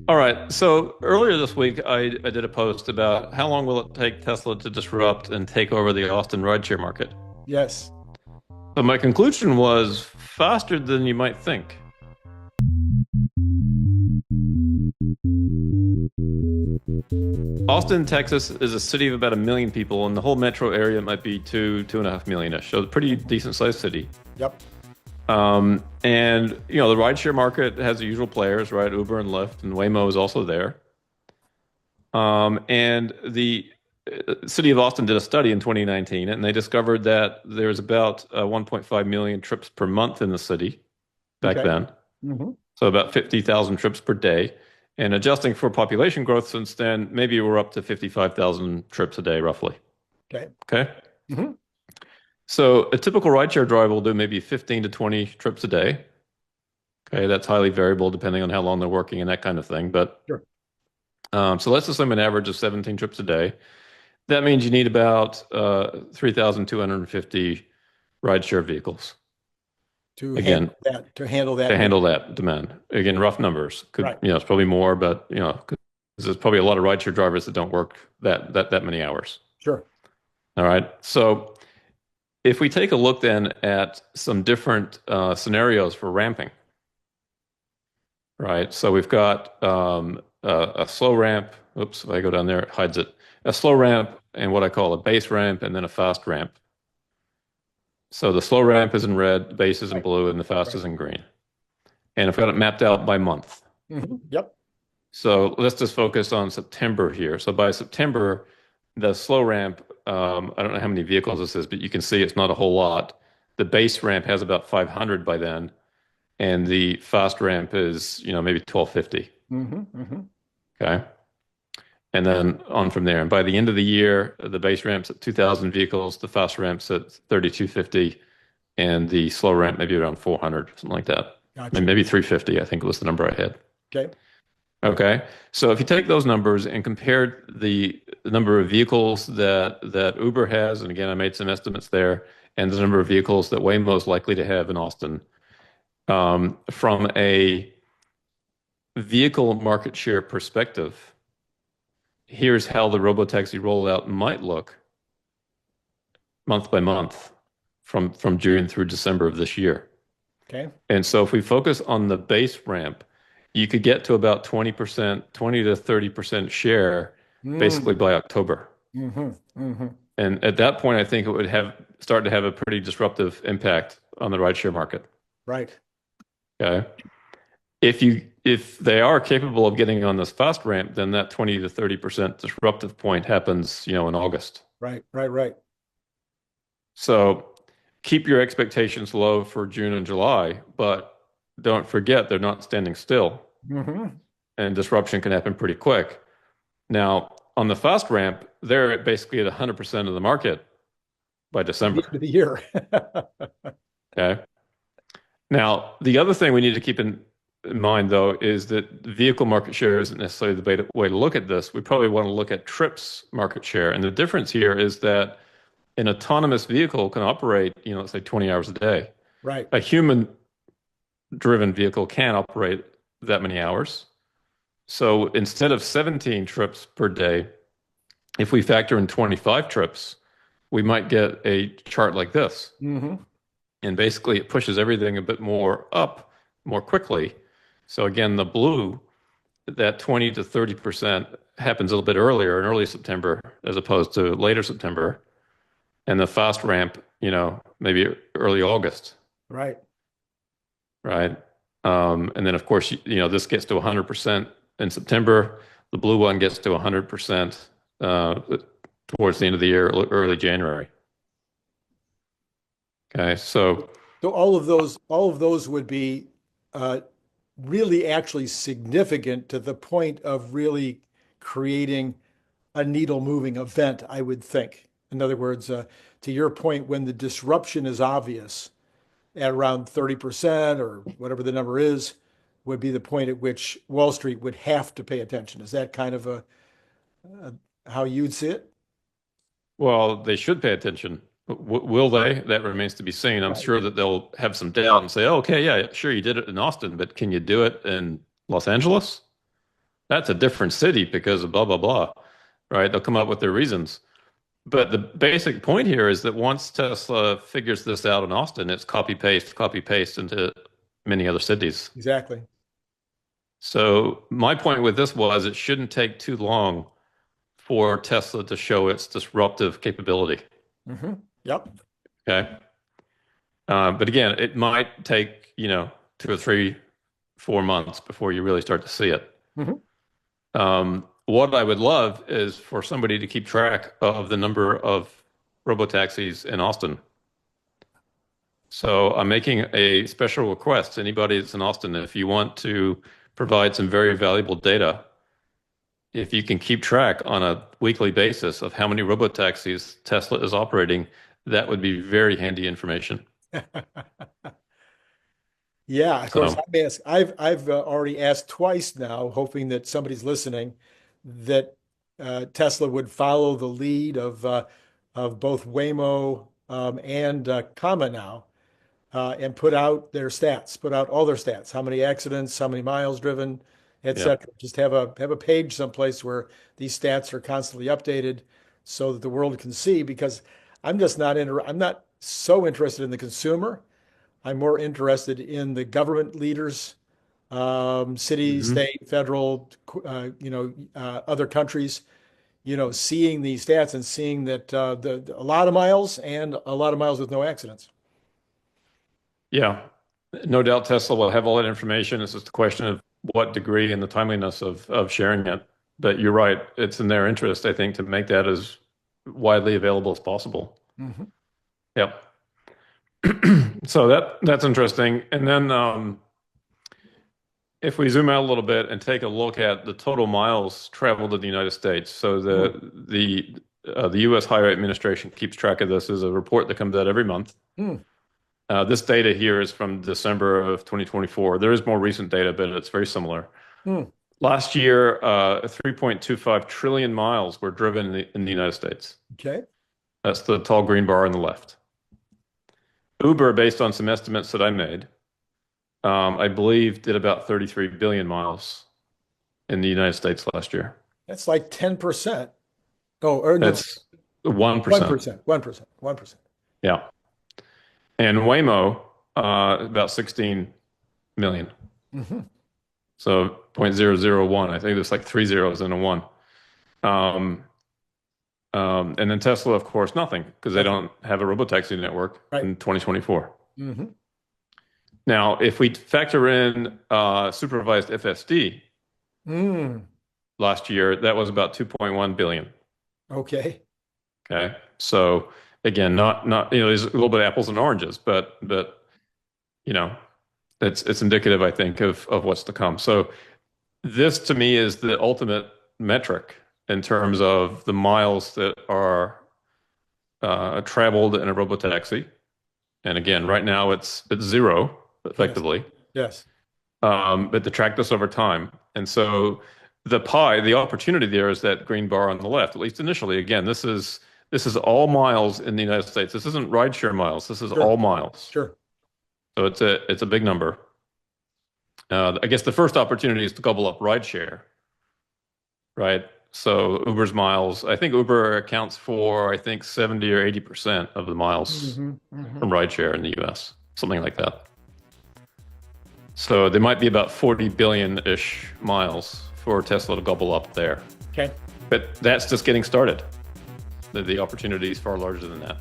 All right. So earlier this week, I did a post about how long will it take Tesla to disrupt and take over the Austin rideshare market. Yes. So my conclusion was faster than you might think. Austin, Texas is a city of about 1 million people, and the whole metro area might be 2.5 million-ish. So a pretty decent sized city. Yep. And the rideshare market has the usual players, right? Uber and Lyft, and Waymo is also there. And the city of Austin did a study in 2019, and they discovered that there's about 1.5 million trips per month in the city back Okay. then. hmm So about 50,000 trips per day. And adjusting for population growth since then, maybe we're up to 55,000 trips a day, roughly. Okay. Okay. hmm So a typical rideshare driver will do maybe 15 to 20 trips a day. Okay, that's highly variable depending on how long they're working and that kind of thing. But Sure. so let's assume an average of 17 trips a day. That means you need about 3,250 rideshare vehicles. To Again, handle that, to handle that to need. handle that demand. Again, rough numbers. Could, Right. it's probably more, but 'cause there's probably a lot of rideshare drivers that don't work that many hours. Sure. All right. So if we take a look then at some different scenarios for ramping, right? So we've got a slow ramp. Oops, if I go down there, it hides it. A slow ramp and what I call a base ramp and then a fast ramp. So the slow ramp is in red, the base is in Right. blue, and the fast Right. is in green. And I've got it mapped out by month. Yep. So let's just focus on September here. So by September, the slow ramp, I don't know how many vehicles this is, but you can see it's not a whole lot. The base ramp has about 500 by then, and the fast ramp is, maybe 1250. Okay. And then on from there. And by the end of the year, the base ramp's at 2,000 vehicles, the fast ramp's at 3,250, and the slow ramp maybe around 400, something like that. Gotcha. Maybe 350, I think was the number I had. Okay. Okay. So if you take those numbers and compare the number of vehicles that Uber has, and again, I made some estimates there, and the number of vehicles that Waymo is likely to have in Austin, from a vehicle market share perspective, here's how the Robotaxi rollout might look month by month from June through December of this year. Okay. And so if we focus on the base ramp, you could get to about 20%, 20 to 30% share basically by October. Mm-hmm. And at that point, I think it would start to have a pretty disruptive impact on the rideshare market. Right. Okay. If they are capable of getting on this fast ramp, then that 20 to 30% disruptive point happens, in August. Right. So keep your expectations low for June and July, but don't forget they're not standing still, Mm-hmm. and disruption can happen pretty quick. Now, on the fast ramp, they're basically at 100% of the market by By the end December. of the year. Okay. Now, the other thing we need to keep in mind, though, is that vehicle market share isn't necessarily the way to look at this. We probably want to look at trips market share. And the difference here is that an autonomous vehicle can operate, let's say 20 hours a day. Right. A human-driven vehicle can't operate that many hours. So instead of 17 trips per day, if we factor in 25 trips, we might get a chart like this. Mm-hmm. And basically, it pushes everything a bit more up more quickly. So again, the blue, that 20 to 30% happens a little bit earlier in early September as opposed to later September. And the fast ramp, maybe early August, Right. right? And then, of course, this gets to 100% in September. The blue one gets to 100% towards the end of the year, early January. Okay, so So all of those would be really actually significant to the point of really creating a needle moving event, I would think. In other words, to your point, when the disruption is obvious at around 30% or whatever the number is, would be the point at which Wall Street would have to pay attention. Is that kind of how you'd see it? well, they should pay attention. Will they? That remains to be seen. I'm sure that they'll have some doubt and say, oh, okay, yeah, sure, you did it in Austin, but can you do it in Los Angeles? That's a different city because of blah, blah, blah, right? They'll come up with their reasons. But the basic point here is that once Tesla figures this out in Austin, it's copy paste into many other cities. Exactly. So my point with this was it shouldn't take too long for Tesla to show its disruptive capability. Mm-hmm. Yep. Okay. But again, it might take, 2 or 3, 4 months before you really start to see it. Mm-hmm. What I would love is for somebody to keep track of the number of robotaxis in Austin. So I'm making a special request to anybody that's in Austin, if you want to provide some very valuable data, if you can keep track on a weekly basis of how many robotaxis Tesla is operating, that would be very handy information. Yeah, of course. I've already asked twice now, hoping that somebody's listening, that Tesla would follow the lead of both Waymo and 𝐒𝐚𝐿 now, and put out their stats, put out all their stats, how many accidents, how many miles driven, etc. Just have a page someplace where these stats are constantly updated so that the world can see, because I'm not so interested in the consumer. I'm more interested in the government leaders, city, state, federal, other countries, seeing these stats and seeing that a lot of miles and a lot of miles with no accidents. Yeah, no doubt Tesla will have all that information. It's just a question of what degree and the timeliness of sharing it. But you're right. It's in their interest, I think, to make that as widely available as possible. Mm-hmm. Yep. So that's interesting. And then if we zoom out a little bit and take a look at the total miles traveled in the United States. So the U.S. Highway Administration keeps track of this. As a report that comes out every month. This data here is from December of 2024. There is more recent data, but it's very similar. Last year, 3.25 trillion miles were driven in the United States. Okay. That's the tall green bar on the left. Uber, based on some estimates that I made, I believe did about 33 billion miles in the United States last year. That's like 10%. Oh, or no. That's 1%. 1%. Yeah. And Waymo, about 16 million. Mm-hmm. So 0.001. I think there's like 3 zeros and a 1. And then Tesla, of course, nothing, because they don't have a robotaxi network in 2024. Mm-hmm. Now, if we factor in supervised FSD last year, that was about 2.1 billion. Okay. Okay. So again, not there's a little bit of apples and oranges, but it's indicative, I think, of what's to come. So this to me is the ultimate metric in terms of the miles that are traveled in a robotaxi. And again, right now it's 0 effectively. Yes. But to track this over time. And so the opportunity there is that green bar on the left, at least initially. Again, this is all miles in the United States. This isn't rideshare miles. This is all miles. Sure. So it's a big number. I guess the first opportunity is to gobble up rideshare, right? So Uber's miles, I think Uber accounts for, 70 or 80% of the miles from rideshare in the US, something like that. So there might be about 40 billion-ish miles for Tesla to gobble up there. Okay. But that's just getting started. The opportunity is far larger than that.